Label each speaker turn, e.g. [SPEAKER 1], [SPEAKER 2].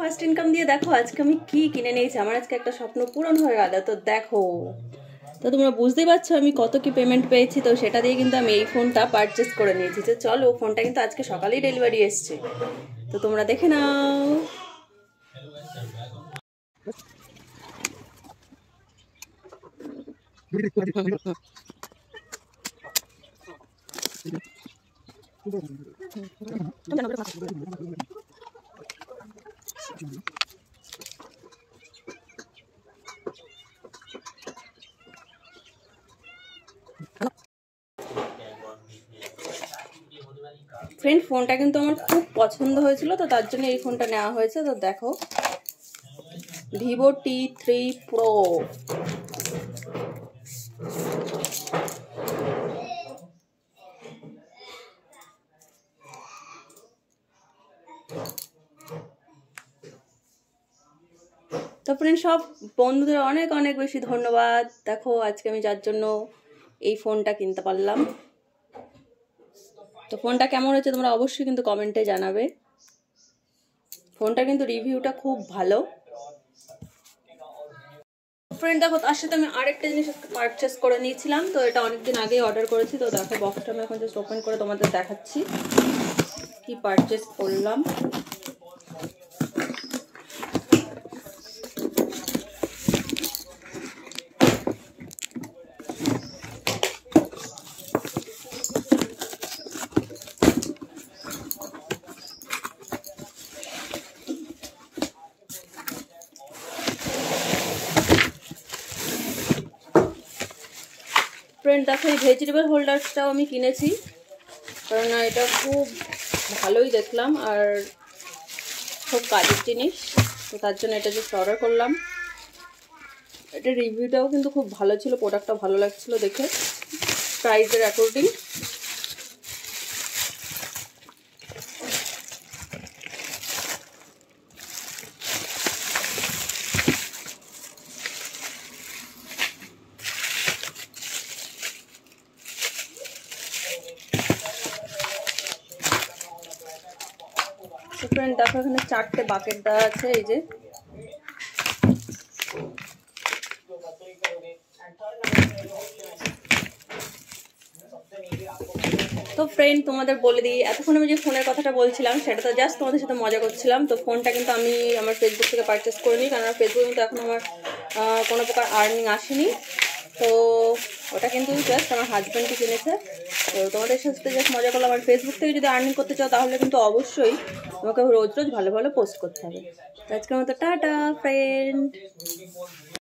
[SPEAKER 1] First income দিয়ে দেখো আজকে আমি কি কিনে নিয়েছি। আমার আজকে একটা স্বপ্ন পূরণ হয়ে গেল। তো দেখো, তো তোমরা বুঝতেই পারছো আমি কত কি পেমেন্ট পেয়েছি। তো সেটা দিয়ে কিন্তু আমি এই ফোনটা পারচেস করে নিয়েছি। তো চলো, ফোনটা কিন্তু আজকে সকালেই ডেলিভারি এসছে, তো তোমরা দেখে নাও। ফ্রেন্ড, ফোনটা কিন্তু আমার খুব পছন্দ হয়েছিল, তো তার জন্য এই ফোনটা নেওয়া হয়েছে। তো দেখো, ভিভো T3 Pro। তো ফ্রেন্ড, সব বন্ধুদের অনেক অনেক বেশি ধন্যবাদ। দেখো আজকে আমি যার জন্য এই ফোনটা কিনতে পারলাম। তো ফোনটা কেমন হয়েছে তোমরা অবশ্যই কিন্তু কমেন্টে জানাবে। ফোনটা কিন্তু রিভিউটা খুব ভালো। ফ্রেন্ড দেখো, তার সাথে আমি আরেকটা জিনিস পারচেস করে নিয়েছিলাম। তো এটা অনেকদিন আগেই অর্ডার করেছি। তো দেখো, বক্সটা আমি এখন জাস্ট ওপেন করে তোমাদের দেখাচ্ছি কি পারচেস করলাম। ফ্রেন্ড দেখো, এই ভেজিটেবল হোল্ডারটাও আমি কিনেছি, কারণ এটা খুব ভালোই দেখলাম আর খুব কাজের জিনিস। তো তার জন্য এটা জাস্ট অর্ডার করলাম। এটা রিভিউটাও কিন্তু খুব ভালো ছিল, প্রোডাক্টটা ভালো লাগছিল দেখে প্রাইসের অ্যাকর্ডিং। ফ্রেন্ড দেখো, এখানে 4টে বাকেট দেওয়া আছে। এই যে তো ফ্রেন্ড তোমাদের বলে দিই, এতক্ষণ আমি যে ফোনের কথাটা বলছিলাম সেটা তো জাস্ট তোমাদের সাথে মজা করছিলাম। তো ফোনটা কিন্তু আমি আমার ফেসবুক থেকে পারচেস করিনি, কারণ আমার ফেসবুকে কিন্তু এখন আমার কোনো প্রকার আর্নিং আসেনি। তো ওটা কিন্তু জাস্ট আমার হাজব্যান্ডই কিনেছে। তো তোমাদের সাথে জাস্ট মজা করলাম। আমার ফেসবুক থেকে যদি আর্নিং করতে চাও তাহলে কিন্তু অবশ্যই তোমাকে রোজ রোজ ভালো ভালো পোস্ট করতে হবে। তো আজকের মতো টাটা ফ্রেন্ড।